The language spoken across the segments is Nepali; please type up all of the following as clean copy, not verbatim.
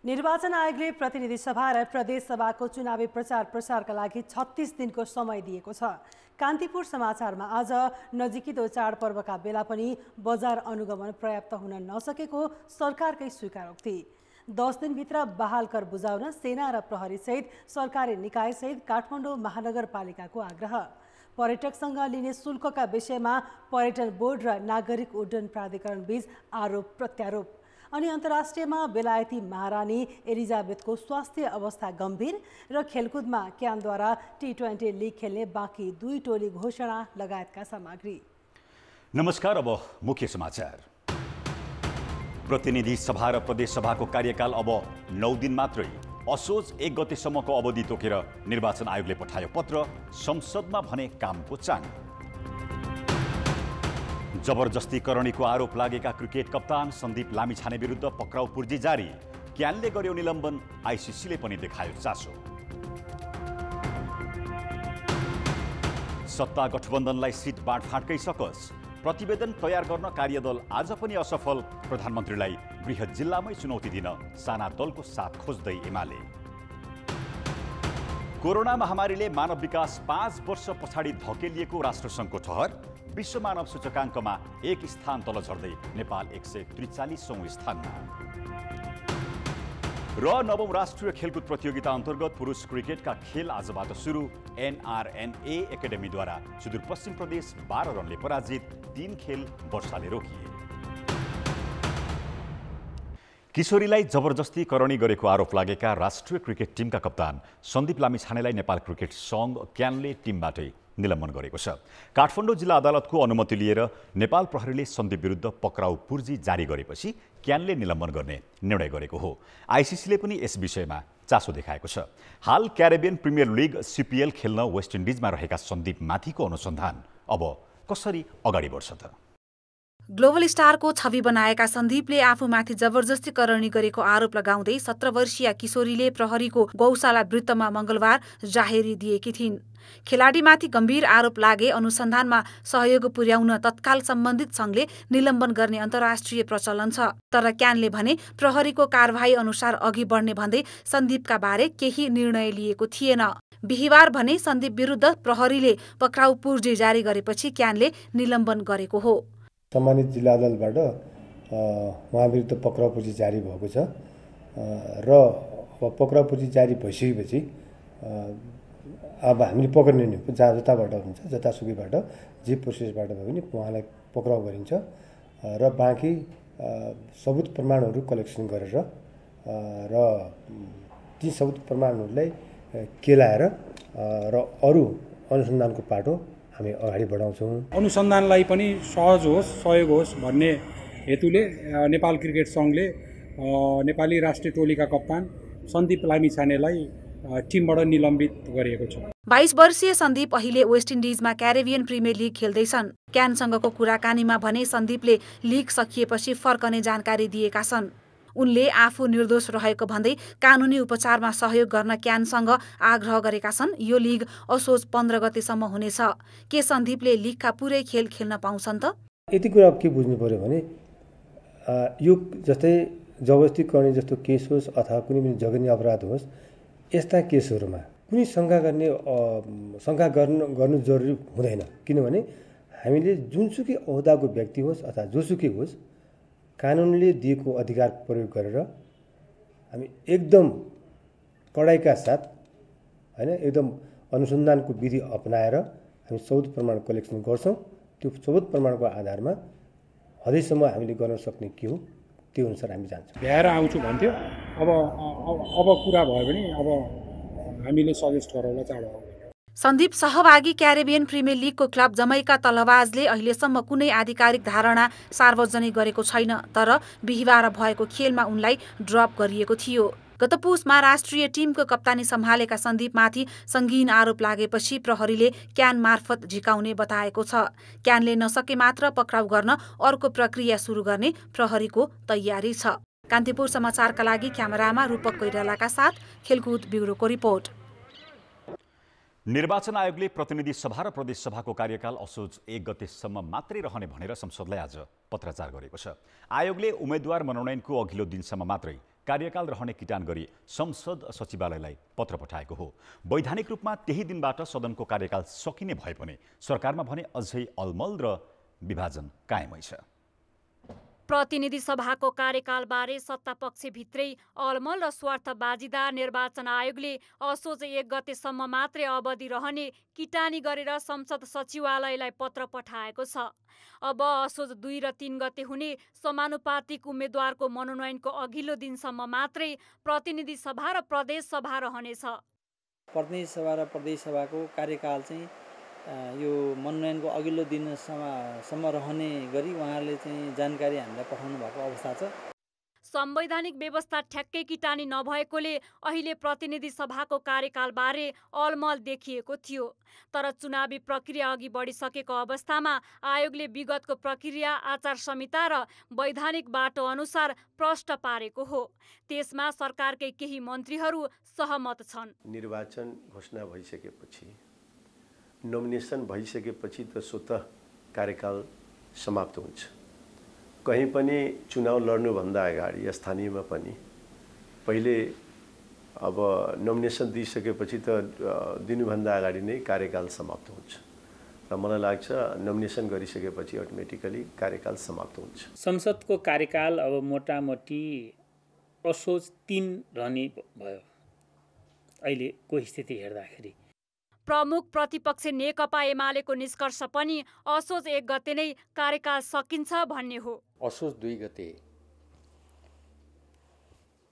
निर्वाचन आयोगले प्रतिनिधि सभा र प्रदेश सभाको चुनावी प्रचारका लागि 36 दिनको समय दिएको छ। कान्तिपुर समाचारमा आज नजिकिदो चाडपर्वका बेला पनि बजार अनुगमन पर्याप्त हुन नसकेको सरकारकै स्वीकारोक्ति। 10 दिनभित्र बहाल कर बुझाउन सेना र प्रहरीसहित सरकारी निकायसहित काठमाडौँ महानगरपालिकाको आग्रह। पर्यटकसँग लिने शुल्कका विषयमा पर्यटन बोर्ड र नागरिक उड्डयन प्राधिकरण बीच आरोप प्रत्यारोप। अनि अन्तर्राष्ट्रियमा बेलायती महारानी एलिजाबेथको स्वास्थ्य अवस्था गम्भीर र खेलकुदमा क्यानद्वारा T20 लिग खेल्ने बाँकी 2 टोली घोषणा लगायतका सामग्री। नमस्कार, अब मुख्य समाचार। प्रतिनिधि सभा र प्रदेश सभाको कार्यकाल अब 9 दिन मात्रै। असोज 1 गतेसम्मको अवधि तोकेर निर्वाचन आयोगले पठायो पत्र, संसदमा भने कामको चाङ। जबरजस्तीकरणीको आरोप लागेका क्रिकेट कप्तान सन्दीप लामिछाने विरुद्ध पक्राउ पूर्जी जारी। क्यानले गर्यो निलम्बन, आईसीसीले पनि देखायो चासो। सत्ता गठबन्धनलाई सिट बाँडफाँडकै सकस। प्रतिवेदन तयार गर्न कार्यदल आज पनि असफल। प्रधानमन्त्रीलाई बृहत जिल्लामै चुनौती दिन साना दलको साथ खोज्दै एमाले। कोरोना महामारीले मानव विकास 5 वर्ष पछाडि धकेलिएको राष्ट्रसङ्घको ठहर। विश्व मानव सूचकाङ्कमा 1 स्थान तल झर्दै नेपाल 143औं स्थानमा। र 9औं राष्ट्रिय खेलकुद प्रतियोगिता अन्तर्गत पुरुष क्रिकेटका खेल आजबाट सुरु। NRNA एकाडेमीद्वारा सुदूरपश्चिम प्रदेश 12 रनले पराजित। 3 खेल वर्षाले रोकिए। किशोरीलाई जबरजस्तीकरणी गरेको आरोप लागेका राष्ट्रिय क्रिकेट टिमका कप्तान सन्दीप लामिछानेलाई नेपाल क्रिकेट सङ्घ क्यानले टिमबाटै निलम्बन गरेको छ। काठमाडौँ जिल्ला अदालतको अनुमति लिएर नेपाल प्रहरीले सन्दीप विरुद्ध पक्राउ पूर्जी जारी गरेपछि क्यानले निलम्बन गर्ने निर्णय गरेको हो। आईसीसीले पनि यस विषयमा चासो देखाएको छ। हाल क्यारेबियन प्रिमियर लिग CPL खेल्न वेस्ट इन्डिजमा रहेका सन्दीप माथिको अनुसन्धान अब कसरी अगाडि बढ्छ त? ग्लोबल स्टारको छवि बनाएका सन्दीपले आफूमाथि जबरजस्तीकरणी गरेको आरोप लगाउँदै 17 वर्षीय किशोरीले प्रहरीको गौशाला वृत्तमा मङ्गलबार जाहेरी दिएकी थिइन्। खेलाडीमाथि गम्भीर आरोप लागे अनुसन्धानमा सहयोग पुर्याउन तत्काल सम्बन्धित सङ्घले निलम्बन गर्ने अन्तर्राष्ट्रिय प्रचलन छ। तर क्यानले भने प्रहरीको कारबाही अनुसार अघि बढ्ने भन्दै सन्दीपका बारे केही निर्णय लिएको थिएन। बिहिबार भने सन्दीप विरुद्ध प्रहरीले पक्राउ पूर्जी जारी गरेपछि क्यानले निलम्बन गरेको हो। सम्मानित जिल्ला अदालतबाट उहाँ विरुद्ध पक्राउ पूर्जी जारी भएको छ र पक्राउ पूर्जी जारी भइसकेपछि अब हामीले पक्रिने नि जहाँ जताबाट हुन्छ, जतासुकैबाट जे प्रोसेसबाट भयो भने उहाँलाई पक्राउ गरिन्छ र बाँकी सबुत प्रमाणहरू कलेक्सन गरेर र ती सबुत प्रमाणहरूलाई केलाएर र अरू अनुसन्धानको पाटो हामी अगाडि बढाउँछौँ। अनुसन्धानलाई पनि सहज होस्, सहयोग होस् भन्ने हेतुले नेपाल क्रिकेट सङ्घले नेपाली राष्ट्रिय टोलीका कप्तान सन्दीप लामिछानेलाई टिमबाट निलम्बित गरिएको छ। 22 वर्षीय सन्दीप अहिले वेस्ट इन्डिजमा क्यारेबियन प्रिमियर लिग खेल्दैछन्। क्यानसँगको कुराकानीमा भने सन्दीपले लिग सकिएपछि फर्कने जानकारी दिएका छन्। उनले आफू निर्दोष रहेको भन्दै कानुनी उपचारमा सहयोग गर्न क्यानसँग आग्रह गरेका छन्। यो लिग असोज 15 गतेसम्म हुनेछ। के सन्दीपले लिगका पुरै खेल खेल्न पाउँछन् त? यति कुरा के बुझ्नु पर्यो भने यो जस्तै जबरजस्तीकरणी जस्तो केस होस् अथवा कुनै पनि जघन्य अपराध होस्, यस्ता केसहरूमा कुनै शङ्का गर्नु जरुरी हुँदैन। किनभने हामीले जुनसुकै ओहदाको व्यक्ति होस् अथवा जोसुकै होस्, कानुनले दिएको अधिकार प्रयोग गरेर हामी एकदम कडाइका साथ हैन एकदम अनुसन्धानको विधि अपनाएर हामी सबुत प्रमाण कलेक्सन गर्छौँ। त्यो सबुत प्रमाणको आधारमा हदैसम्म हामीले गर्न सक्ने के हो त्यो अनुसार हामी जान्छौँ। भ्याएर आउँछु भन्थ्यो, अब कुरा भयो भने अब हामीले सजेस्ट गरौँला चाँडो। सन्दीप सहभागी क्यारेबियन प्रिमियर लिगको क्लब जमैका तलवाजले अहिलेसम्म कुनै आधिकारिक धारणा सार्वजनिक गरेको छैन। तर बिहिबार भएको खेलमा उनलाई ड्रप गरिएको थियो। गत पुसमा राष्ट्रिय टिमको कप्तानी सम्हालेका सन्दीपमाथि सङ्गीन आरोप लागेपछि प्रहरीले क्यान मार्फत झिकाउने बताएको छ। क्यानले नसके मात्र पक्राउ गर्न अर्को प्रक्रिया सुरु गर्ने प्रहरीको तयारी छ। कान्तिपुर समाचारका लागि क्यामेरामा रूपक कोइरालाका साथ खेलकुद ब्युरोको रिपोर्ट। निर्वाचन आयोगले प्रतिनिधि सभा र प्रदेश सभाको कार्यकाल असोज 1 गतेसम्म मात्रै रहने भनेर संसदलाई आज पत्राचार गरेको छ। आयोगले उम्मेदवार मनोनयनको अघिल्लो दिनसम्म मात्रै कार्यकाल रहने किटान गरी संसद सचिवालयलाई पत्र पठाएको हो। वैधानिक रूपमा त्यही दिनबाट सदनको कार्यकाल सकिने भए पनि सरकारमा भने अझै अलमल र विभाजन कायमै छ। प्रतिनिधि सभाको कार्यकालबारे सत्तापक्षभित्रै अलमल र स्वार्थबाजीदार निर्वाचन आयोगले असोज 1 गतेसम्म मात्रै अवधि रहने किटानी गरेर संसद सचिवालयलाई पत्र पठाएको छ। अब असोज 2 र 3 गते हुने समानुपातिक उम्मेद्वारको मनोनयनको अघिल्लो दिनसम्म मात्रै प्रतिनिधि सभा र प्रदेश सभा रहनेछ। प्रतिनिधि सभा र प्रदेश सभाको कार्यकाल चाहिँ यो मनोनयनको अघिल्लो दिनसम्म रहने गरी उहाँहरूले चाहिँ जानकारी हामीलाई पठाउनु भएको अवस्था छ। संवैधानिक व्यवस्था ठ्याक्कै किटानी नभएकोले अहिले प्रतिनिधि सभाको कार्यकालबारे अलमल देखिएको थियो। तर चुनावी प्रक्रिया अघि बढिसकेको अवस्थामा आयोगले विगतको प्रक्रिया, आचार संहिता र वैधानिक बाटो अनुसार प्रष्ट पारेको हो। त्यसमा सरकारकै केही मन्त्रीहरू सहमत छन्। निर्वाचन घोषणा भइसकेपछि, नोमिनेसन भइसकेपछि त स्वतः कार्यकाल समाप्त हुन्छ। कहीँ पनि चुनाव लड्नुभन्दा अगाडि स्थानीयमा पनि पहिले अब नोमिनेसन दिइसकेपछि त दिनुभन्दा अगाडि नै कार्यकाल समाप्त हुन्छ र मलाई लाग्छ नोमिनेसन गरिसकेपछि अटोमेटिकली कार्यकाल समाप्त हुन्छ। संसदको कार्यकाल अब मोटामोटी असोज 3 रहने भयो अहिलेको स्थिति हेर्दाखेरि। प्रमुख प्रतिपक्ष नेकपा एमालेको निष्कर्ष पनि असोज 1 गते नै कार्यकाल सकिन्छ भन्ने हो। असोज 2 गते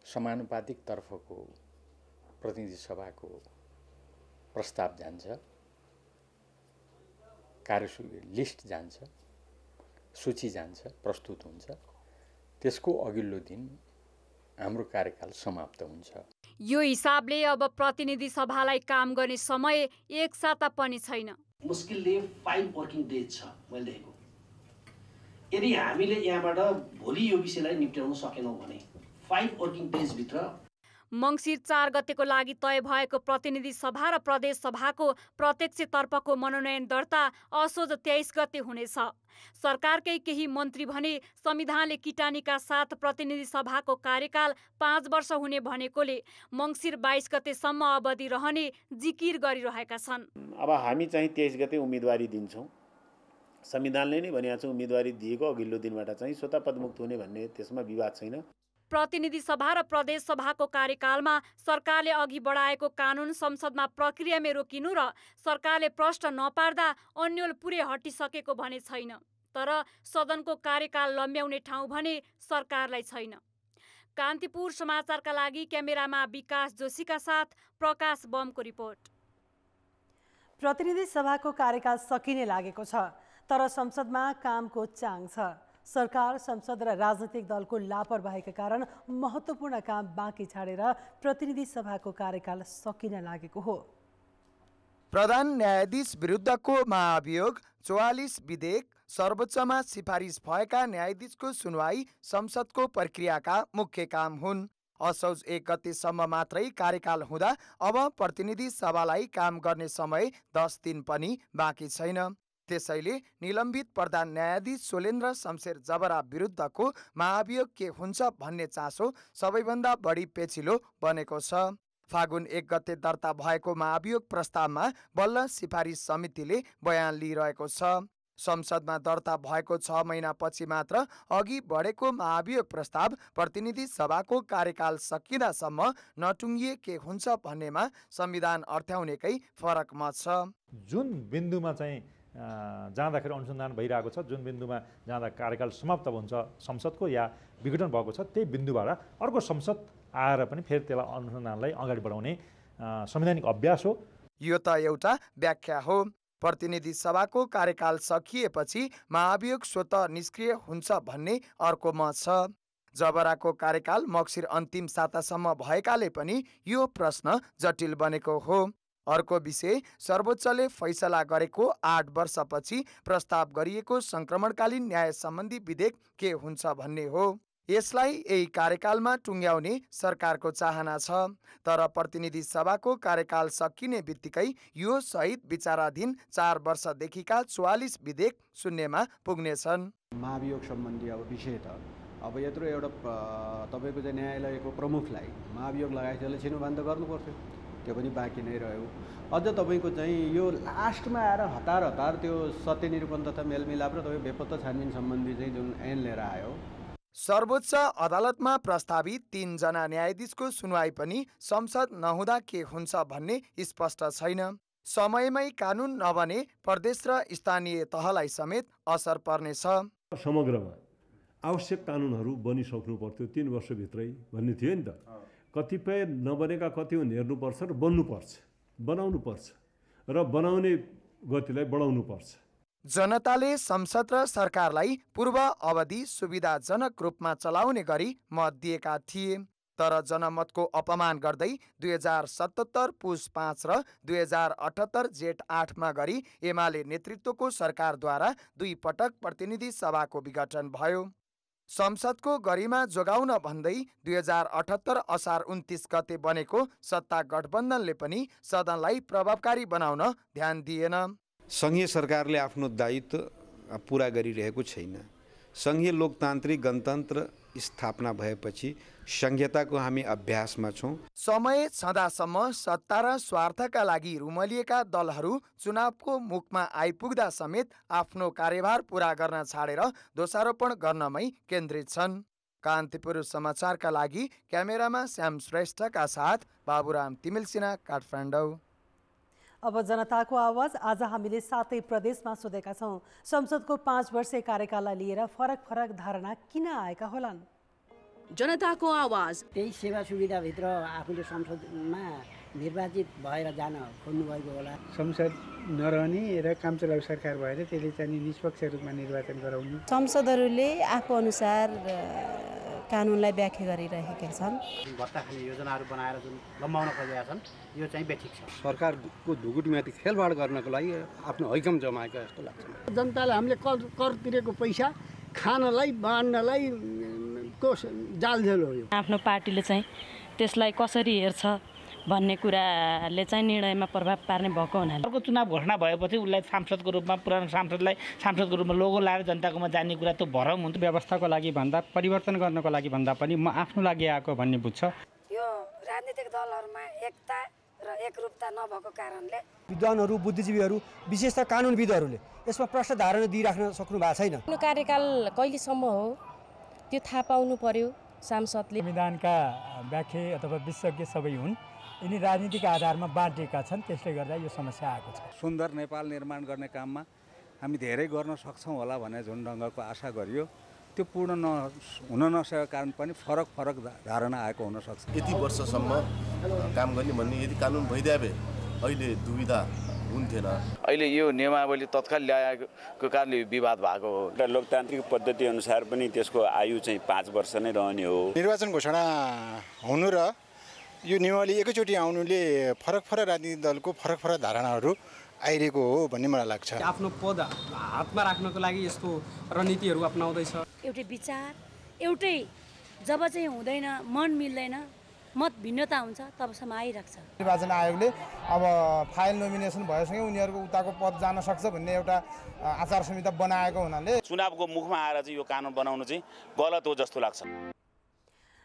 समानुपातिक तर्फको प्रतिनिधि सभाको प्रस्ताव जान्छ, कार्यसूची लिस्ट जान्छ, सूची जान्छ, प्रस्तुत हुन्छ। त्यसको अघिल्लो दिन हाम्रो कार्यकाल समाप्त हुन्छ। यो हिसाबले अब प्रतिनिधि सभालाई काम गर्ने समय एक साता पनि छैन। मुस्किलले 5 वर्किङ डेज छ मैले देखेको। यदि हामीले यहाँबाट भोलि यो विषयलाई निप्ट्याउन सकेनौँ भने 5 वर्किङ डेज भित्र मङ्सिर 4 गतेको लागि तय भएको प्रतिनिधि सभा र प्रदेश सभाको प्रत्यक्ष तर्फको मनोनयन दर्ता असोज 23 गते हुनेछ। सरकारकै केही मन्त्री भने संविधानले किटानीका साथ प्रतिनिधि सभाको कार्यकाल 5 वर्ष हुने भनेकोले मङ्सिर 22 गतेसम्म अवधि रहने जिकिर गरिरहेका छन्। अब हामी चाहिँ 23 गते उम्मेदवारी दिन्छौँ। संविधानले नै भनेको छ उम्मेदवारी दिएको अघिल्लो दिनबाट चाहिँ स्वतः पदमुक्त हुने भन्ने, त्यसमा विवाद छैन। प्रतिनिधि सभा र प्रदेश सभाको कार्यकालमा सरकारले अघि बढाएको कानुन संसदमा प्रक्रियामै रोकिनु र सरकारले प्रश्न नपार्दा अन्यल पुरै हटिसकेको भने छैन। तर सदनको कार्यकाल लम्ब्याउने ठाउँ भने सरकारलाई छैन। कान्तिपुर समाचारका लागि क्यामेरामा विकास जोशीका साथ प्रकाश बमको रिपोर्ट। प्रतिनिधि सभाको कार्यकाल सकिने लागेको छ, तर संसदमा कामको चाङ छ। सरकार, संसद र राजनीतिक दलको लापरवाहीका कारण महत्त्वपूर्ण काम बाँकी छाडेर प्रतिनिधि सभाको कार्यकाल सकिन लागेको हो। प्रधान न्यायाधीश विरुद्धको महाभियोग, 44 विधेयक, सर्वोच्चमा सिफारिस भएका न्यायाधीशको सुनवाई संसदको प्रक्रियाका मुख्य काम हुन्। असोज 1 गतेसम्म मात्रै कार्यकाल हुँदा अब प्रतिनिधि सभालाई काम गर्ने समय 10 दिन पनि बाँकी छैन। त्यसैले निलम्बित प्रधान न्यायाधीश सोलेन्द्र शमशेर जबरा विरुद्धको महाभियोग के हुन्छ भन्ने चासो सबैभन्दा बढी पेचिलो बनेको छ। फागुन 1 गते दर्ता भएको महाभियोग प्रस्तावमा बल्ल सिफारिस समितिले बयान लिइरहेको छ। संसदमा दर्ता भएको 6 महिनापछि मात्र अघि बढेको महाभियोग प्रस्ताव प्रतिनिधि सभाको कार्यकाल सकिँदासम्म नटुङ्गिए के हुन्छ भन्नेमा संविधान अर्थ्याउनेकै फरक मत छ। जुन बिन्दुमा चाहिँ जाँदाखेरि अनुसन्धान भइरहेको छ, जुन बिन्दुमा जाँदा कार्यकाल समाप्त हुन्छ संसदको या विघटन भएको छ, त्यही बिन्दुबाट अर्को संसद आएर पनि फेरि त्यसलाई अनुसन्धानलाई अगाडि बढाउने संवैधानिक अभ्यास हो। यो त एउटा व्याख्या हो। प्रतिनिधि सभाको कार्यकाल सकिएपछि महाभियोग स्वतः निष्क्रिय हुन्छ भन्ने अर्को मत छ। जबराको कार्यकाल मक्सिर अन्तिम सातासम्म भएकाले पनि यो प्रश्न जटिल बनेको हो। अर्को विषय, सर्वोच्चले फैसला गरेको 8 वर्षपछि प्रस्ताव गरिएको संक्रमणकालीन न्याय सम्बन्धी विधेयक के हुन्छ भन्ने हो। यसलाई यही कार्यकालमा टुङ्ग्याउने सरकारको चाहना छ। तर प्रतिनिधि सभाको कार्यकाल सकिने बित्तिकै यो सहित विचाराधीन 4 वर्षदेखिका 44 विधेयक शून्यमा पुग्नेछन्। महाभियोग सम्बन्धी अब विषय त अब यत्रो एउटा तपाईँको चाहिँ न्यायालयको प्रमुखलाई महाभियोग लगाएपछि त्यसलाई छिनोभान त गर्नुपर्थ्यो, त्यो पनि बाँकी नै रह्यो। अझ तपाईँको चाहिँ यो लास्टमा आएर हतार त्यो सत्य निरूपण तथा मेलमिलाप र तपाईँ बेपत्ता छानबिन सम्बन्धी चाहिँ जुन ऐन लिएर आयो। सर्वोच्च अदालतमा प्रस्तावित 3 जना न्यायाधीशको सुनवाई पनि संसद नहुँदा के हुन्छ भन्ने स्पष्ट छैन। समयमै कानुन नबने प्रदेश र स्थानीय तहलाई समेत असर पर्नेछ। समग्रमा आवश्यक कानुनहरू बनिसक्नु पर्थ्यो 3 वर्षभित्रै भन्ने थियो नि त। कतिपय नबनेका कति हुन् हेर्नुपर्छ र बन्नुपर्छ, बनाउनुपर्छ र बनाउने गतिलाई बढाउनुपर्छ। जनताले संसद र सरकारलाई पूर्व अवधि सुविधाजनक रूपमा चलाउने गरी मत दिएका थिए, तर जनमतको अपमान गर्दै 2077 पुस 5 र 2078 जेठ 8 मा गरी एमाले नेतृत्वको सरकारद्वारा 2 पटक प्रतिनिधि सभाको विघटन भयो। संसदको गरिमा जोगाउन भन्दै 2078 असार 29 गते बनेको सत्ता गठबन्धनले पनि सदनलाई प्रभावकारी बनाउन ध्यान दिएन। सङ्घीय सरकारले आफ्नो दायित्व पुरा गरिरहेको छैन। सङ्घीय लोकतान्त्रिक गणतन्त्र स्थापना भएपछि संहिताको हामी अभ्यासमा छौँ। समय छँदासम्म सत्ता र स्वार्थका लागि रुमलिएका दलहरू चुनावको मुखमा आइपुग्दा समेत आफ्नो कार्यभार पूरा गर्न छाडेर दोषारोपण गर्नमै केन्द्रित छन्। कान्तिपुर समाचारका लागि क्यामेरामा श्याम श्रेष्ठका साथ बाबुराम तिमिल सिन्हा, काठमाडौँ। अब जनताको आवाज। आज हामीले 7 प्रदेशमा सोधेका छौँ, संसदको 5 वर्षे कार्यकाललाई लिएर फरक धारणा किन आएका होलान्? जनताको आवाज। त्यही सेवा सुविधाभित्र आफूले संसदमा निर्वाचित भएर जान खोज्नुभएको होला। संसद नरहने र काम चलाउ सरकार भएर त्यसले चाहिँ निष्पक्ष रूपमा निर्वाचन गराउनु। संसदहरूले आफू अनुसार कानुनलाई व्याख्या गरिरहेका छन्। भत्ता खाने योजनाहरू बनाएर जुन लम्बाउन खोजेका छन्, यो चाहिँ बेठिक छ। सरकारको ढुकुटीमाथि खेलवाड गर्नको लागि आफ्नो हैकम जमाएको जस्तो लाग्छ। जनताले हामीले कर तिरेको पैसा खानलाई बाँड्नलाई को जालझेल हो यो। आफ्नो पार्टीले चाहिँ त्यसलाई कसरी हेर्छ भन्ने कुराले चाहिँ निर्णयमा प्रभाव पार्ने भएको हुनाले अर्को चुनाव घोषणा भएपछि उसलाई सांसदको रूपमा, पुरानो सांसदलाई सांसदको रूपमा लोगो लाएर जनताकोमा जाने कुरा त भरम हुन्छ। व्यवस्थाको लागि भन्दा, परिवर्तन गर्नको लागि भन्दा पनि म आफ्नो लागि आएको भन्ने बुझ्छ। यो राजनीतिक दलहरूमा एकता र एकरूपता नभएको कारणले विद्वानहरू, बुद्धिजीवीहरू, विशेष त कानुनविदहरूले यसमा प्रश्न धारणा दिइराख्न सक्नु भएको छैन। कार्यकाल कहिलेसम्म हो त्यो थाहा पाउनु पर्यो सांसदले। संविधानका व्याख्या अथवा विशेषज्ञ सबै हुन्, यिनी राजनीतिक आधारमा बाँडिएका छन्, त्यसले गर्दा यो समस्या आएको छ। सुन्दर नेपाल निर्माण गर्ने काममा हामी धेरै गर्न सक्छौँ होला भन्ने जुन ढङ्गको आशा गरियो, त्यो पूर्ण हुन नसकेको कारण पनि फरक धारणा आएको हुनसक्छ। यति वर्षसम्म काम गर्ने भन्ने यदि कानुन भइदिए भए अहिले दुविधा हुन्थेन। अहिले यो नियमावली तत्काल ल्याएको कारणले विवाद भएको हो। लोकतान्त्रिक पद्धति अनुसार पनि त्यसको आयु चाहिँ 5 वर्ष नै रहने हो। निर्वाचन घोषणा हुनु र यो नियमावली एकैचोटि आउनुले फरक राजनीतिक दलको फरक धारणाहरू आइरहेको हो भन्ने मलाई लाग्छ। आफ्नो पद हातमा राख्नको लागि यस्तो रणनीतिहरू अपनाउँदैछ। एउटै विचार, एउटै जब चाहिँ हुँदैन, मन मिल्दैन, मत भिन्नता हुन्छ, तबसम्म आइराख्छ। निर्वाचन आयोगले अब फाइल नोमिनेसन भएसँगै उनीहरूको उताको पद जान सक्छ भन्ने एउटा आचार संहिता बनाएको हुनाले चुनावको मुखमा आएर चाहिँ यो कानुन बनाउनु चाहिँ गलत हो जस्तो लाग्छ।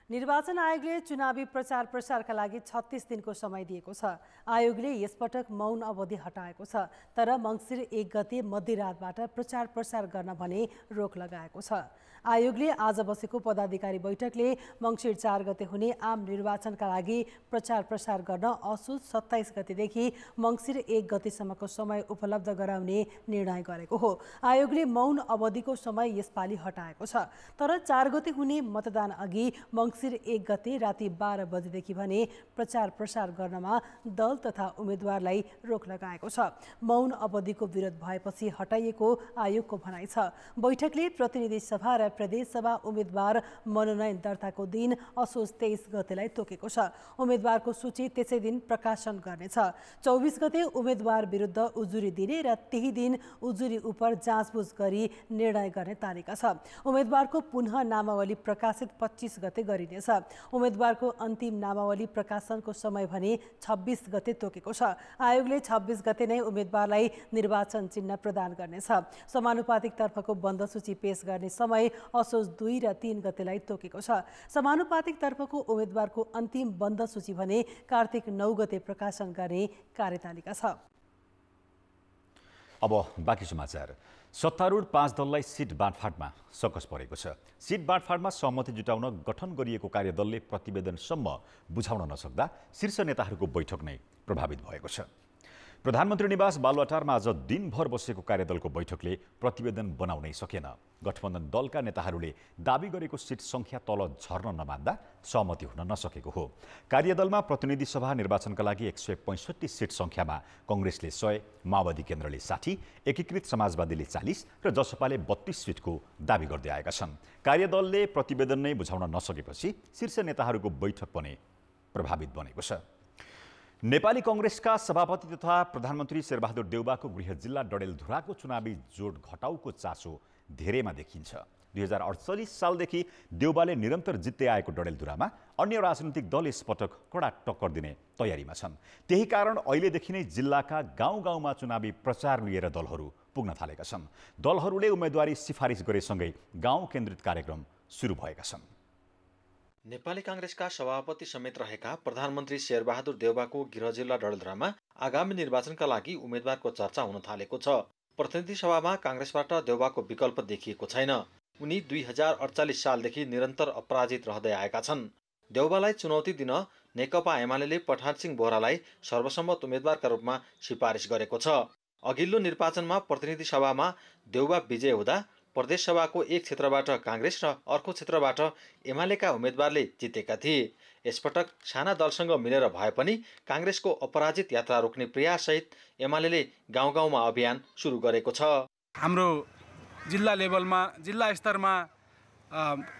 निर्वाचन आयोगले चुनावी प्रचारका लागि 36 दिनको समय दिएको छ। आयोगले यसपटक मौन अवधि हटाएको छ, तर मङ्सिर 1 गते मध्यरातबाट प्रचार गर्न भने रोक लगाएको छ। आयोगले आज बसेको पदाधिकारी बैठकले मङ्सिर 4 गते हुने आम निर्वाचनका लागि प्रचार गर्न असोज 27 गतेदेखि मङ्सिर 1 गतेसम्मको समय उपलब्ध गराउने निर्णय गरेको हो। आयोगले मौन अवधिको समय यसपालि हटाएको छ, तर 4 गते हुने मतदान अघि मङ्सिर 1 गते राति 12 बजेदेखि भने प्रचार गर्नमा दल तथा उम्मेदवारलाई रोक लगाएको छ। मौन अवधिको विरोध भएपछि हटाइएको आयोगको भनाइ छ। बैठकले प्रतिनिधि सभा र प्रदेश सभा उम्मेदवार मनोनयन दर्ताको दिन असोज 23 गतेलाई तोकेको छ। उम्मेदवारको सूची त्यसै दिन प्रकाशन गर्नेछ। 24 गते उम्मेदवार विरुद्ध उजुरी दिने र त्यही दिन उजुरी उप जाँचबुझ गरी निर्णय गर्ने तालिका छ। उम्मेदवारको पुनः नामावली प्रकाशित 25 गते गरिने गरिनेछ। उम्मेदवारको अन्तिम नामावली प्रकाशनको समय भने 26 गते तोकेको छ। आयोगले 26 गते नै उम्मेदवारलाई निर्वाचन चिन्ह प्रदान गर्नेछ। समानुपातिक तर्फको बन्द सूची पेश गर्ने समय असोज 2 र 3 गतेलाई तोकेको छ। समानुपातिक तर्फको उम्मेदवारको अन्तिम बन्द सूची भने कार्तिक 9 गते प्रकाशन गर्ने कार्यतालिका छ। अब बाँकी समाचार। सत्तारूढ 5 दललाई सिट बाँडफाँडमा सकस परेको छ। सिट बाँडफाँडमा सहमति जुटाउन गठन गरिएको कार्यदलले प्रतिवेदनसम्म बुझाउन नसक्दा शीर्ष नेताहरूको बैठक नै प्रभावित भएको छ। प्रधानमन्त्री निवास बालुवाटारमा आज दिनभर बसेको कार्यदलको बैठकले प्रतिवेदन बनाउनै सकेन। गठबन्धन दलका नेताहरूले दाबी गरेको सिट सङ्ख्या तल झर्न नमान्दा सहमति हुन नसकेको हो। कार्यदलमा प्रतिनिधि सभा निर्वाचनका लागि 165 सिट सङ्ख्यामा कङ्ग्रेसले 100, माओवादी केन्द्रले 60, एकीकृत समाजवादीले 40 र जसपाले 32 सिटको दाबी गर्दै आएका छन्। कार्यदलले प्रतिवेदन नै बुझाउन नसकेपछि शीर्ष नेताहरूको बैठक पनि प्रभावित बनेको छ। नेपाली कङ्ग्रेसका सभापति तथा प्रधानमन्त्री शेरबहादुर देउवाको गृह जिल्ला डडेलधुराको चुनावी जोड घटाउको चासो धेरैमा देखिन्छ। 2048 सालदेखि देउवाले निरन्तर जित्दै आएको डडेलधुरामा अन्य राजनीतिक दल यसपटक कडा टक्कर दिने तयारीमा छन्। त्यही कारण अहिलेदेखि नै जिल्लाका गाउँ गाउँमा चुनावी प्रचार लिएर दलहरू पुग्न थालेका छन्। दलहरूले उम्मेदवारी सिफारिस गरेसँगै गाउँ केन्द्रित कार्यक्रम सुरु भएका छन्। नेपाली कांग्रेसका सभापति समेत रहेका प्रधानमन्त्री शेरबहादुर देउवाको गृह जिल्ला डडेलधुरामा आगामी निर्वाचनका लागि उम्मेदवारको चर्चा हुन थालेको छ। प्रतिनिधि सभामा कांग्रेसबाट देउवाको विकल्प देखिएको छैन। उनी 2048 सालदेखि निरन्तर अपराजित रहँदै आएका छन्। देउवालाई चुनौती दिन नेकपा एमाले पठान सिंह बोहरालाई सर्वसम्मत उम्मेदवारका रूपमा सिफारिस गरेको छ। अघिल्लो निर्वाचनमा प्रतिनिधि सभामा देउवा विजय हुँदा प्रदेश सभाको एक क्षेत्रबाट कांग्रेस र अर्को क्षेत्रबाट एमालेका उम्मेदवारले जितेका थिए। यसपटक साना दलसँग मिलेर भए पनि कांग्रेसको अपराजित यात्रा रोक्ने प्रयाससहित एमाले गाउँ गाउँमा अभियान सुरु गरेको छ। हाम्रो जिल्ला लेभलमा जिल्ला स्तरमा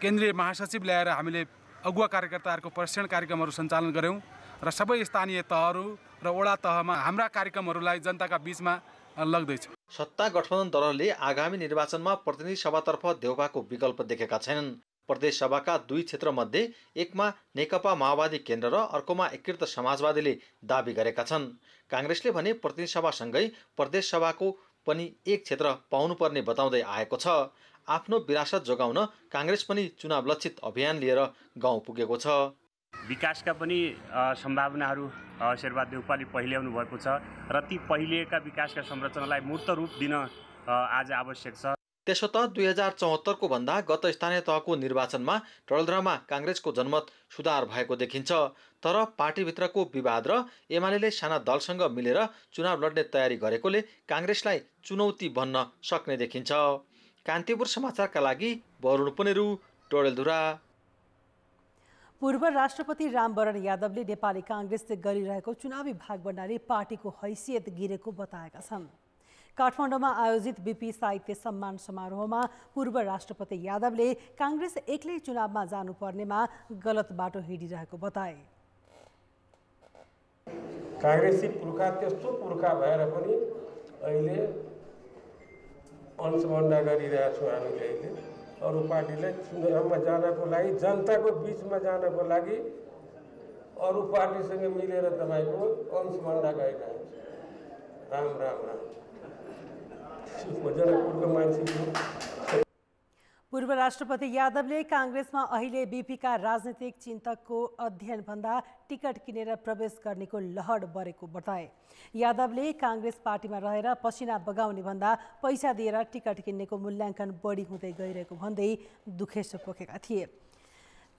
केन्द्रीय महासचिव ल्याएर हामीले अगुवा कार्यकर्ताहरूको प्रशिक्षण कार्यक्रमहरू सञ्चालन गर्यौं र सबै स्थानीय तहहरू र वडा तहमा हाम्रा कार्यक्रमहरूलाई जनताका बीचमा लग्दैछ। सत्ता गठबन्धन दलहरूले आगामी निर्वाचनमा प्रतिनिधि सभातर्फ देउवाको विकल्प देखेका छैनन्। प्रदेश सभाका 2 क्षेत्रमध्ये एकमा नेकपा माओवादी केन्द्र र अर्कोमा एकीकृत समाजवादीले दाबी गरेका छन्। कांग्रेसले भने प्रतिनिधि सभासँगै प्रदेश सभाको पनि एक क्षेत्र पाउनुपर्ने बताउँदै आएको छ। आफ्नो विरासत जोगाउन कांग्रेस पनि चुनाव लक्षित अभियान लिएर गाउँ पुगेको छ। विकासका पनि सम्भावनाहरू शेरबहादुर देउवाले पहिल्याउनु भएको छ र ती पहिलिएका विकासका संरचनालाई मूर्त रूप दिन आज आवश्यक छ। त्यसो त 2074 को भन्दा गत स्थानीय तहको निर्वाचनमा डडेलधुरामा कांग्रेसको जनमत सुधार भएको देखिन्छ। तर पार्टीभित्रको विवाद र एमाले साना दलसँग मिलेर चुनाव लड्ने तयारी गरेकोले कांग्रेसलाई चुनौती बन्न सक्ने देखिन्छ। कान्तिपुर समाचारका लागि वरुण पुनेरू, डडेलधुरा। पूर्व राष्ट्रपति रामवरण यादवले नेपाली कांग्रेसले गरिरहेको चुनावी भागभण्डाले पार्टीको हैसियत गिरेको बताएका छन्। काठमाडौँमा आयोजित बीपी साहित्य सम्मान समारोहमा पूर्व राष्ट्रपति यादवले कांग्रेस एक्लै चुनावमा जानुपर्नेमा गलत बाटो हिँडिरहेको बताए। कांग्रेसी पुर्खा त्यस्तो पुर्खा भएर पनि अहिले अंशभण्डा गरिरहेका छौँ। हामीले अहिले अरू पार्टीलाई चुनावमा जानको लागि जनताको बीचमा जानको लागि अरू पार्टीसँग मिलेर तपाईँको अंशभण्डा गएका हुन्छ। राम राम राम। जनकपुरको मान्छे। पूर्व राष्ट्रपति यादवले कांग्रेसमा अहिले बीपीका राजनीतिक चिन्तकको अध्ययनभन्दा टिकट किनेर प्रवेश गर्नेको लहर बढेको बताए। यादवले कांग्रेस पार्टीमा रहेर पसिना बगाउने भन्दा पैसा दिएर टिकट किन्नेको मूल्याङ्कन बढी हुँदै गइरहेको भन्दै दुखेसो पोखेका थिए।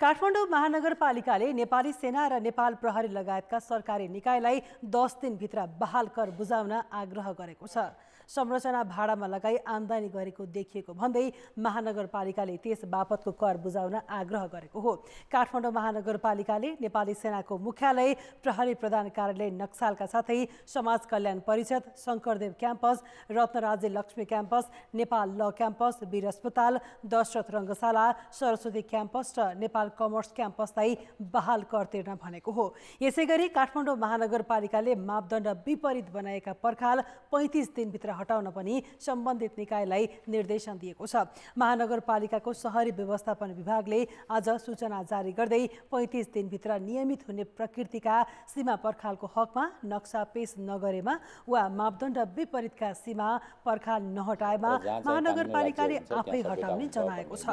काठमाडौँ महानगरपालिकाले नेपाली सेना र नेपाल प्रहरी लगायतका सरकारी निकायलाई 10 दिनभित्र बहाल कर बुझाउन आग्रह गरेको छ। संरचना भाडामा लगाई आम्दानी गरेको देखिएको भन्दै महानगरपालिकाले त्यस बापतको कर बुझाउन आग्रह गरेको हो। काठमाडौँ महानगरपालिकाले नेपाली सेनाको मुख्यालय, प्रहरी प्रधान कार्यालय नक्सालका साथै समाज कल्याण परिषद, शङ्करदेव क्याम्पस, रत्नराज्य लक्ष्मी क्याम्पस, नेपाल ल क्याम्पस, वीर अस्पताल, दशरथ रङ्गशाला, सरस्वती क्याम्पस र नेपाल कमर्स क्याम्पसलाई बहाल कर तिर्न भनेको हो। यसैगरी काठमाडौँ महानगरपालिकाले मापदण्ड विपरीत बनाएका पर्खाल 35 दिनभित्र हटाउन पनि सम्बन्धित निकायलाई निर्देशन दिएको छ। महानगरपालिकाको शहरी व्यवस्थापन विभागले आज सूचना जारी गर्दै 35 दिनभित्र नियमित हुने प्रकृतिका सीमा पर्खालको हकमा नक्सा पेश नगरेमा वा मापदण्ड विपरीतका सीमा पर्खाल नहटाएमा महानगरपालिकाले आफै हटाउने जनाएको छ।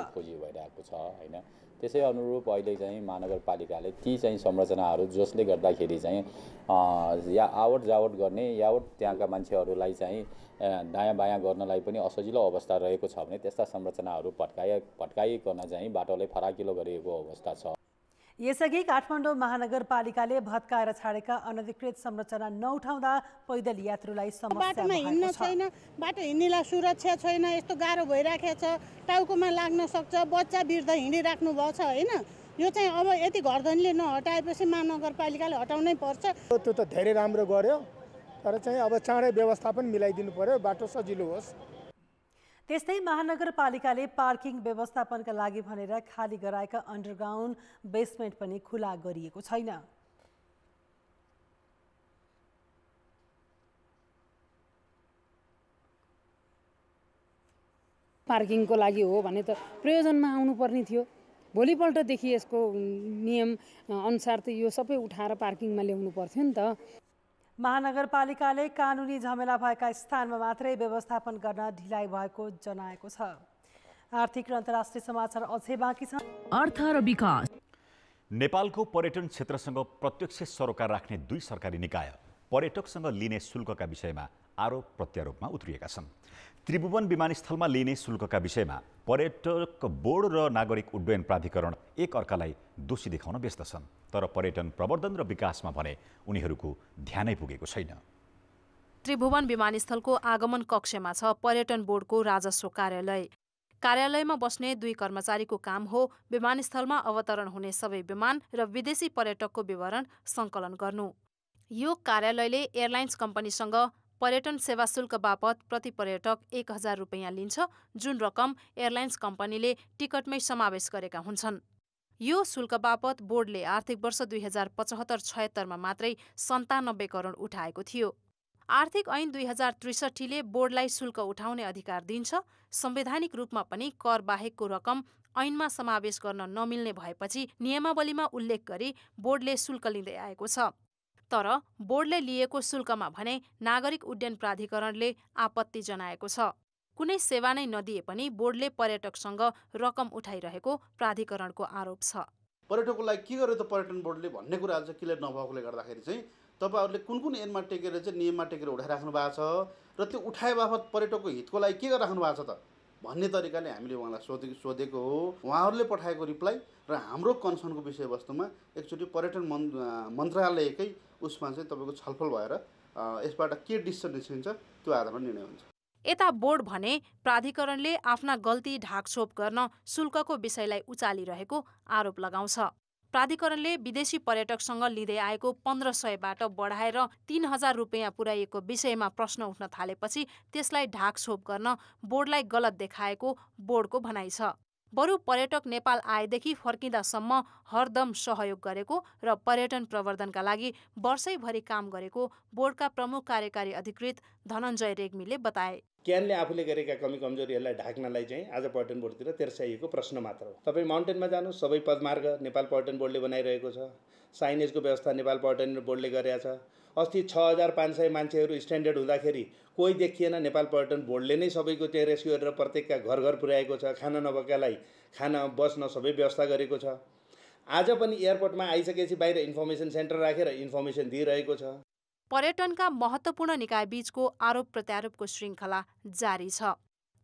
त्यसै अनुरूप अहिले चाहिँ महानगरपालिकाले ती चाहिँ संरचनाहरू जसले गर्दाखेरि चाहिँ या आवट जावट गर्ने यावट त्यहाँका मान्छेहरूलाई चाहिँ दायाँ बायाँ गर्नलाई पनि असजिलो अवस्था रहेको छ भने त्यस्ता संरचनाहरू भत्काइकन चाहिँ बाटोलाई फराकिलो गरिएको अवस्था छ। यसअघि काठमाडौँ महानगरपालिकाले भत्काएर छाडेका अनधिकृत संरचना नउठाउँदा पैदल यात्रुलाई समस्या बाटोमा हिँड्न छैन, बाटो हिँड्नेलाई सुरक्षा छैन, यस्तो गाह्रो भइराखेको छ, टाउकोमा लाग्न सक्छ, बच्चा वृद्ध हिँडिराख्नु भएको छ होइन। यो चाहिँ अब यति घरधनीले नहटाएपछि महानगरपालिकाले हटाउनै पर्छ। त्यो त धेरै राम्रो गर्यो, तर चाहिँ अब चाँडै व्यवस्थापन मिलाइदिनु पर्यो, बाटो सजिलो होस्। त्यस्तै महानगरपालिकाले पार्किङ व्यवस्थापनका लागि भनेर खाली गराएका अन्डरग्राउन्ड बेसमेन्ट पनि खुला गरिएको छैन। पार्किङको लागि हो भने त प्रयोजनमा आउनुपर्ने थियो। भोलिपल्टदेखि यसको नियम अनुसार त यो सबै उठाएर पार्किङमा ल्याउनु पर्थ्यो नि त। महानगरपालिकाले कानुनी झमेला भएका स्थानमा मात्रै व्यवस्थापन गर्न ढिलाइ भएको जनाएको छ। आर्थिक र अन्तर्राष्ट्रिय समाचार अझै बाँकी छ। अर्थ र विकास। नेपालको पर्यटन क्षेत्रसँग प्रत्यक्ष सरोकार राख्ने 2 सरकारी निकाय पर्यटकसँग लिने शुल्कका विषयमा आरोप प्रत्यारोपमा उत्रिएका छन्। त्रिभुवन विमानस्थलमा लिने शुल्कका विषयमा पर्यटक बोर्ड र नागरिक उड्डयन प्राधिकरण एक अर्कालाई दोषी देखाउन व्यस्त छन्, तर पर्यटन प्रवर्धन र विकासमा भने उनीहरूको ध्यानै पुगेको छैन। त्रिभुवन विमानस्थलको आगमन कक्षमा छ पर्यटन बोर्डको राजस्व कार्यालय। कार्यालयमा बस्ने 2 कर्मचारीको काम हो विमानस्थलमा अवतरण हुने सबै विमान र विदेशी पर्यटकको विवरण सङ्कलन गर्नु। यो कार्यालयले एयरलाइन्स कम्पनीसँग पर्यटन सेवा शुल्क बापत प्रति पर्यटक 1000 रुपैयाँ लिन्छ, जुन रकम एयरलाइन्स कम्पनीले टिकटमै समावेश गरेका हुन्छन्। यो शुल्क बापत बोर्डले आर्थिक वर्ष 2075-76 मा मात्रै 97 करोड उठाएको थियो। आर्थिक ऐन 2063 ले बोर्डलाई शुल्क उठाउने अधिकार दिन्छ। संवैधानिक रूपमा पनि कर बाहेकको रकम ऐनमा समावेश गर्न नमिल्ने भएपछि नियमावलीमा उल्लेख गरी बोर्डले शुल्क लिँदै आएको छ। तर बोर्डले लिएको शुल्कमा भने नागरिक उड्डयन प्राधिकरणले आपत्ति जनाएको छ। कुनै सेवा नै नदिए पनि बोर्डले पर्यटकसँग रकम उठाइरहेको प्राधिकरणको आरोप छ। पर्यटकलाई के गर्यो त पर्यटन बोर्डले भन्ने कुरा चाहिँ क्लियर नभएकोले गर्दाखेरि चाहिँ तपाईहरुले कुन ऐनमा टेकेर चाहिँ नियममा टेकेर उठाइराख्नु भएको छ र त्यो उठाए बापत पर्यटकको हितको लागि के गरिराख्नु भएको छ त भन्ने तरिकाले हामीले उहाँलाई सोधेको हो। उहाँहरूले पठाएको रिप्लाई र हाम्रो कन्सर्नको विषयवस्तुमा एकचोटि पर्यटन मन्त्रालयकै उसमा चाहिँ तपाईँको छलफल भएर यसबाट के डिसिसन निस्किन्छ त्यो आधारमा निर्णय हुन्छ। यता बोर्ड भने प्राधिकरणले आफ्ना गल्ती ढाकछोप गर्न शुल्कको विषयलाई उचालिरहेको आरोप लगाउँछ। प्राधिकरणले विदेशी पर्यटकसँग लिँदै आएको 1500बाट बढाएर 3000 रुपैयाँ पुर्याइएको विषयमा प्रश्न उठ्न थालेपछि त्यसलाई ढाकछोप गर्न बोर्डलाई गलत देखाएको बोर्डको भनाइ छ। बरु पर्यटक नेपाल आएदेखि फर्किँदासम्म हरदम सहयोग गरेको र पर्यटन प्रवर्धनका लागि वर्षैभरि काम गरेको बोर्डका प्रमुख कार्यकारी अधिकृत धनञ्जय रेग्मीले बताए। क्यानले आफूले गरेका कमी कमजोरीहरूलाई ढाक्नलाई चाहिँ आज पर्यटन बोर्डतिर तेर्स्याइएको प्रश्न मात्र हो। तपाईँ माउन्टेनमा जानु, सबै पदमार्ग नेपाल पर्यटन बोर्डले बनाइरहेको छ। साइनेजको व्यवस्था नेपाल पर्यटन बोर्डले गरेका छ। अस्ति 6500 मान्छेहरू स्ट्यान्डर्ड हुँदाखेरि कोही देखिएन। नेपाल पर्यटन बोर्डले नै सबैको चाहिँ रेस्क्यु गरेर प्रत्येकका घर घर पुर्याएको छ। खाना नभएकालाई खाना बस्न सबै व्यवस्था गरेको छ। आज पनि एयरपोर्टमा आइसकेपछि बाहिर इन्फर्मेसन सेन्टर राखेर इन्फर्मेसन दिइरहेको छ। पर्यटनका महत्त्वपूर्ण निकाय बीचको आरोप प्रत्यारोपको श्रृङ्खला जारी छ।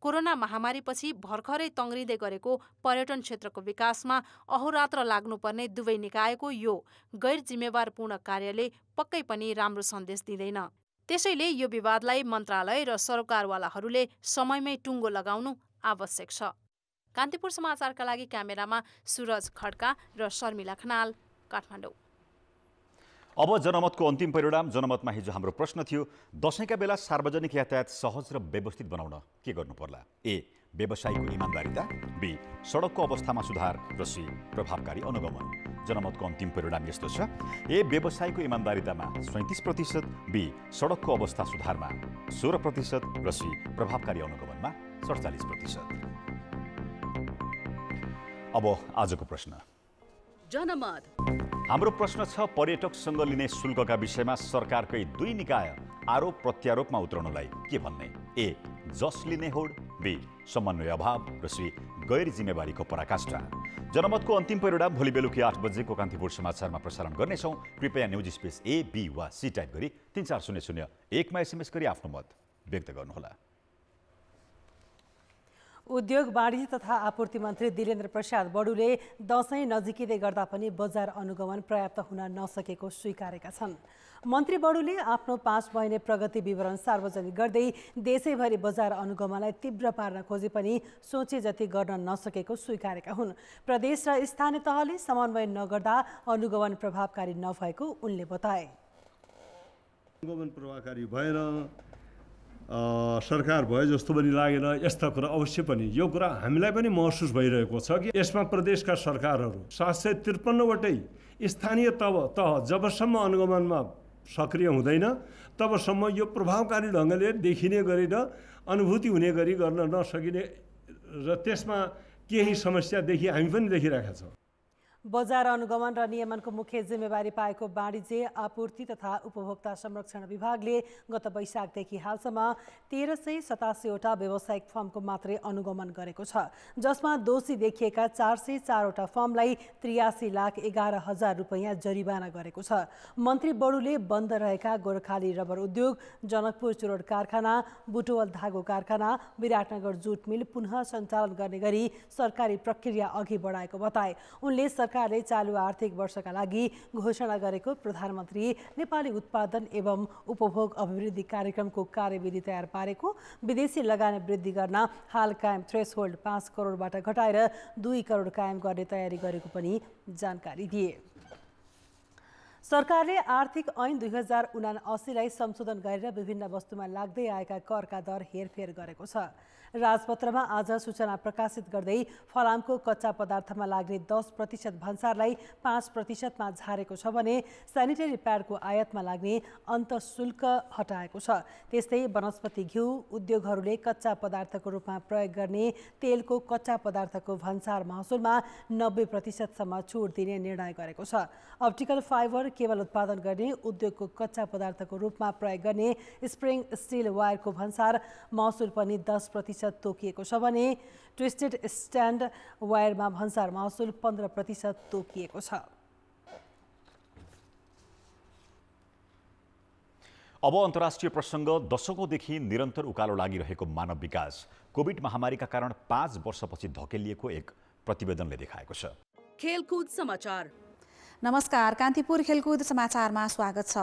कोरोना महामारीपछि भर्खरै तङ्ग्रिँदै गरेको पर्यटन क्षेत्रको विकासमा अहोरात्र लाग्नुपर्ने दुवै निकायको यो गैर जिम्मेवारपूर्ण कार्यले पक्कै पनि राम्रो सन्देश दिँदैन। त्यसैले यो विवादलाई मन्त्रालय र सरकारवालाहरूले समयमै टुङ्गो लगाउनु आवश्यक छ। कान्तिपुर समाचारका लागि क्यामेरामा सुरज खड्का र शर्मिला खनाल, काठमाडौँ। अब जनमतको अन्तिम परिणाम। जनमतमा हिजो हाम्रो प्रश्न थियो, दशैंका बेला सार्वजनिक यातायात सहज र व्यवस्थित बनाउन के गर्नु पर्ला? ए, व्यवसायीको इमानदारिता, बी, सडकको अवस्थामा सुधार र सी, प्रभावकारी अनुगमन। जनमतको अन्तिम परिणाम यस्तो छ। ए व्यवसायको इमान्दारितामा 37%, बी सडकको अवस्था सुधारमा 16% र सी प्रभावकारी अनुगमनमा 47%। अब आजको प्रश्न। जनमत। हाम्रो प्रश्न छ, पर्यटकसँग लिने शुल्कका विषयमा सरकारकै दुई निकाय आरोप प्रत्यारोपमा उत्रनुलाई के भन्ने? ए जस लिने होड, बी समन्वय अभाव र सी गैर जिम्मेवारीको पराकाष्ठा। जनमतको अन्तिम परिणाम भोलि बेलुकी 8 बजेको कान्तिपुर समाचारमा प्रसारण गर्नेछौँ। कृपया न्युज स्पेस ए, बी वा सी टाइप गरी 34001 मा SMS गरी आफ्नो मत व्यक्त गर्नुहोला। उद्योग वाणिज्य तथा आपूर्ति मन्त्री दिलेन्द्र प्रसाद बडुले दशैं नजिकिँदै गर्दा पनि बजार अनुगमन पर्याप्त हुन नसकेको स्वीकारेका छन्। मन्त्री बडुले आफ्नो 5 महिने प्रगति विवरण सार्वजनिक गर्दै देशैभरि बजार अनुगमनलाई तीव्र पार्न खोजे पनि सोचे जति गर्न नसकेको स्वीकारेका हुन्। प्रदेश र स्थानीय तहले समन्वय नगर्दा अनुगमन प्रभावकारी नभएको उनले बताए। अनुगमन प्रभावकारी भएन, सरकार भए जस्तो पनि लागेन। यस्ता कुरा अवश्य पनि यो कुरा हामीलाई पनि महसुस भइरहेको छ कि यसमा प्रदेशका सरकारहरू 753 वटै स्थानीय तह जबसम्म अनुगमनमा सक्रिय हुँदैन तबसम्म यो प्रभावकारी ढङ्गले देखिने गरी र अनुभूति हुने गरी गर्न नसकिने र त्यसमा केही समस्या हामी पनि देखिरहेका छौँ। बजार अनुगमन र नियमनको मुख्य जिम्मेवारी पाएको वाणिज्य आपूर्ति तथा उपभोक्ता संरक्षण विभागले गत वैशाखदेखि हालसम्म 1387 वटा व्यावसायिक फर्मको मात्रै अनुगमन गरेको छ, जसमा दोषी देखिएका 404 वटा फर्मलाई 83,11,000 रुपैयाँ जरिवाना गरेको छ। मन्त्री बडुले बन्द रहेका गोर्खाली रबर उद्योग, जनकपुर चुरोट कारखाना, बुटवल धागो कारखाना, विराटनगर जुट मिल पुनः सञ्चालन गर्ने गरी सरकारी प्रक्रिया अघि बढाएको बताए। उनले सरकारले चालु आर्थिक वर्षका लागि घोषणा गरेको प्रधानमन्त्री नेपाली उत्पादन एवं उपभोग अभिवृद्धि कार्यक्रमको कार्यविधि तयार पारेको, विदेशी लगानी वृद्धि गर्न हाल कायम थ्रेसहोल्ड 5 करोडबाट घटाएर 2 करोड कायम गर्ने तयारी गरेको पनि जानकारी दिए। सरकारले आर्थिक ऐन 2079लाई संशोधन गरेर विभिन्न वस्तुमा लाग्दै आएका करका दर हेरफेर गरेको छ। राजपत्रमा आज सूचना प्रकाशित गर्दै फलामको कच्चा पदार्थमा लाग्ने 10% भन्सारलाई 5%मा झारेको छ भने सेनिटरी प्याडको आयातमा लाग्ने अन्तशुल्क हटाएको छ। त्यस्तै वनस्पति घिउ उद्योगहरूले कच्चा पदार्थको रूपमा प्रयोग गर्ने तेलको कच्चा पदार्थको भन्सार महसुलमा 90% छुट दिने निर्णय गरेको छ। अप्टिकल फाइबर केबल उत्पादन गर्ने उद्योगको कच्चा पदार्थको रूपमा प्रयोग गर्ने स्प्रिङ स्टिल वायरको भन्सार महसुल पनि 10% तोकिएको छ भने ट्विस्टेड स्ट्यान्ड वायरमा भन्सार महसुल 15% तोकिएको छ। अब अन्तर्राष्ट्रिय प्रसङ्ग। दशकौंदेखि निरन्तर उकालो लागिरहेको मानव विकास कोभिड महामारीका कारण 5 वर्षपछि धकेलिएको एक प्रतिवेदनले देखाएको छ। खेलकुद समाचार। नमस्कार, कान्तिपुर खेलकुद समाचारमा स्वागत छ।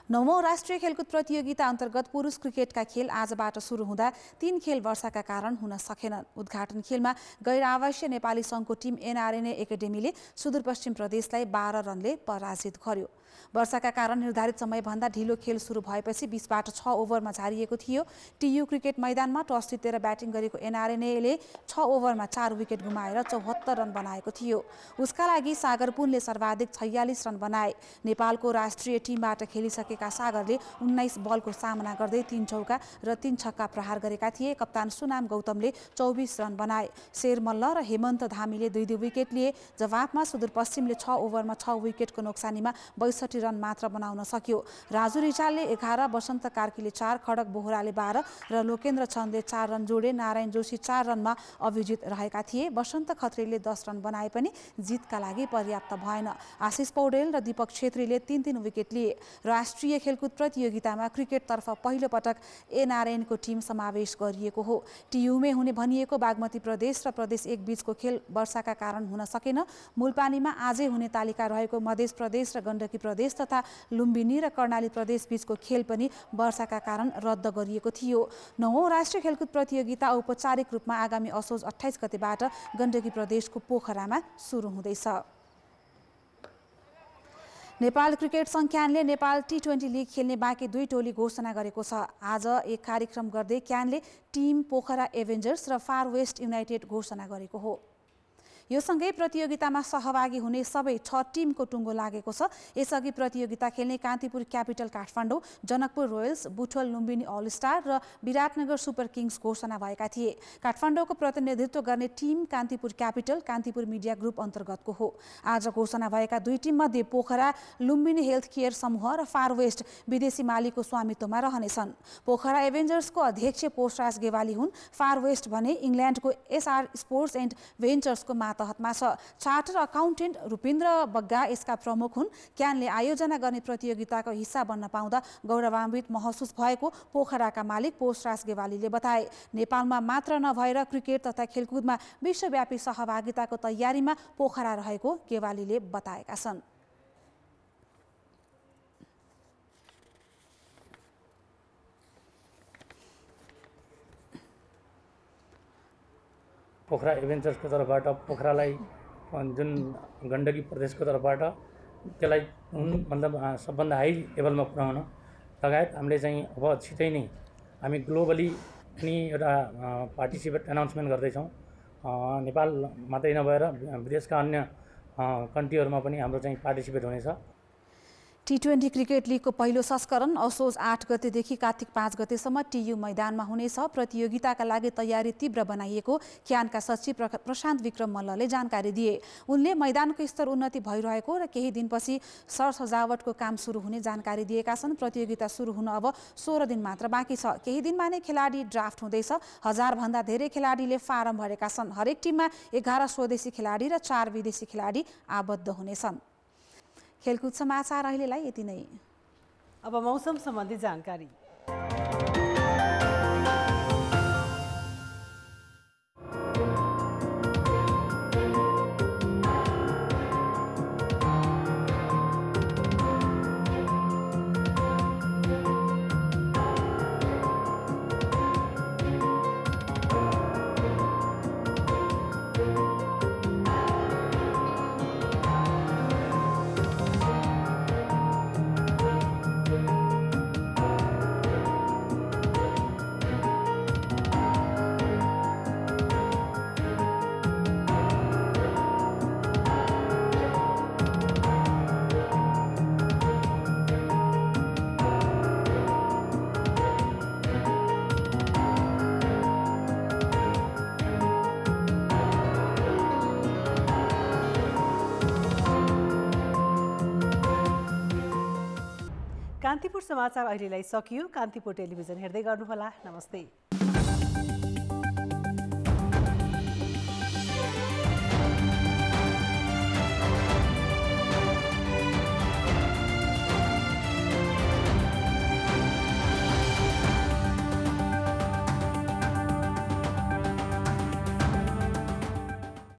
9औं राष्ट्रिय खेलकुद प्रतियोगिता अन्तर्गत पुरुष क्रिकेटका खेल आजबाट सुरु हुँदा 3 खेल वर्षाका कारण हुन सकेनन्। उद्घाटन खेलमा गैर आवासीय नेपाली सङ्घको टिम एनआरएनए एकाडेमीले सुदूरपश्चिम प्रदेशलाई 12 रनले पराजित गर्यो। वर्षाका कारण निर्धारित समयभन्दा ढिलो खेल सुरु भएपछि 20बाट 6 ओभरमा झारिएको थियो। टियु क्रिकेट मैदानमा टस जितेर ब्याटिङ गरेको एनआरएनएले 6 ओभरमा 4 विकेट गुमाएर 74 रन बनाएको थियो। उसका लागि सागर पुनले सर्वाधिक 46 रन बनाए। नेपालको राष्ट्रिय टिमबाट खेलिसकेका सागरले 19 बलको सामना गर्दै 3 चौका र 3 छक्का प्रहार गरेका थिए। कप्तान सुनाम गौतमले 24 रन बनाए। शेर मल्ल र हेमन्त धामीले 2-2 विकेट लिए। जवाफमा सुदूरपश्चिमले 6 ओभरमा 6 विकेटको नोक्सानीमा 62 रन मात्र बनाउन सक्यो। राजु रिचालले 11, वसन्त कार्कीले 4, खडक बोहराले 12 र लोकेन्द्र चन्दले 4 रन जोडे। नारायण जोशी 4 रनमा अभिजित रहेका थिए। वसन्त खत्रीले 10 रन बनाए पनि जितका लागि पर्याप्त भएन। आशिष पौडेल र दीपक छेत्रीले 3-3 विकेट लिए। राष्ट्रिय खेलकुद प्रतियोगितामा क्रिकेटतर्फ पहिलो पटक एनआरएनको टिम समावेश गरिएको हो। टियुमे हुने भनिएको बागमती प्रदेश र प्रदेश 1 बीचको खेल वर्षाका कारण हुन सकेन। मूलपानीमा आजै हुने तालिका रहेको मध्य प्रदेश र गण्डकी प्रदेश तथा लुम्बिनी र कर्णाली प्रदेश बीचको खेल पनि वर्षाका कारण रद्द गरिएको थियो। 9औं राष्ट्रिय खेलकुद प्रतियोगिता औपचारिक रूपमा आगामी असोज 28 गतेबाट गण्डकी प्रदेशको पोखरामा सुरु हुँदैछ। नेपाल क्रिकेट संघ-क्यानले नेपाल T20 लिग खेल्ने बाँकी 2 टोली घोषणा गरेको छ। आज एक कार्यक्रम गर्दै क्यानले टिम पोखरा एभेन्जर्स र फार वेस्ट युनाइटेड घोषणा गरेको हो। यो सँगै प्रतियोगितामा सहभागी हुने सबै 6 टिमको टुङ्गो लागेको छ। यसअघि प्रतियोगिता खेल्ने Kantipur Capital Kathmandu, Janakpur Royals, Butwal Lumbini All Star र विराटनगर सुपर किङ्स घोषणा भएका थिए। काठमाडौँको प्रतिनिधित्व गर्ने team Kantipur Capital Kantipur Media Group अन्तर्गतको हो। आज घोषणा भएका 2 टिममध्ये पोखरा लुम्बिनी हेल्थ केयर समूह र फार वेस्ट विदेशी मालिकको स्वामित्वमा रहनेछन्। पोखरा एभेन्जर्सको अध्यक्ष पोषराज गेवाली हुन्। फार वेस्ट भने इङ्ल्यान्डको एसआर स्पोर्ट्स एन्ड भेन्चर्सको मातहतमा छ। चार्टर अकाउन्टेन्ट रूपेन्द्र बग्गा यसका प्रमुख हुन्। क्यानले आयोजना गर्ने प्रतियोगिताको हिस्सा बन्न पाउँदा गौरवान्वित महसुस भएको पोखराका मालिक पोषराज गेवालीले बताए। नेपालमा मात्र नभएर क्रिकेट तथा खेलकुदमा विश्वव्यापी सहभागिताको तयारीमा पोखरा रहेको गेवालीले बताएका छन्। पोखरा एभेन्चर्सको तर्फबाट पोखरालाई जुन गण्डकी प्रदेशको तर्फबाट त्यसलाई मतलब सबभन्दा हाई लेभलमा पुर्याउन लगायत हामीले चाहिँ अब छिटै नै हामी ग्लोबली पनि एउटा पार्टिसिपेट एनाउन्समेन्ट गर्दैछौँ। नेपाल मात्रै नभएर विदेशका अन्य कन्ट्रीहरूमा पनि हाम्रो चाहिँ पार्टिसिपेट हुनेछ। T20 क्रिकेट लिगको पहिलो संस्करण असोज 8 गतेदेखि कार्तिक 5 गतेसम्म टियु मैदानमा हुनेछ। प्रतियोगिताका लागि तयारी तीव्र बनाइएको क्यानका सचिव प्रशान्त विक्रम मल्लले जानकारी दिए। उनले मैदानको स्तर उन्नति भइरहेको र केही दिनपछि सजावटको काम सुरु हुने जानकारी दिएका छन्। प्रतियोगिता सुरु हुन अब 16 दिन मात्र बाँकी छ। केही दिनमा नै खेलाडी ड्राफ्ट हुँदैछ। 1000 भन्दा धेरै खेलाडीले फारम भरेका छन्। हरेक टिममा 11 स्वदेशी खेलाडी र 4 विदेशी खेलाडी आबद्ध हुनेछन्। खेलकुद समाचार अहिलेलाई यति नै। अब मौसम सम्बन्धी जानकारी। कान्तिपुर समाचार अहिलेलाई सकियो। कान्तिपुर टेलिभिजन हेर्दै गर्नुहोला। नमस्ते।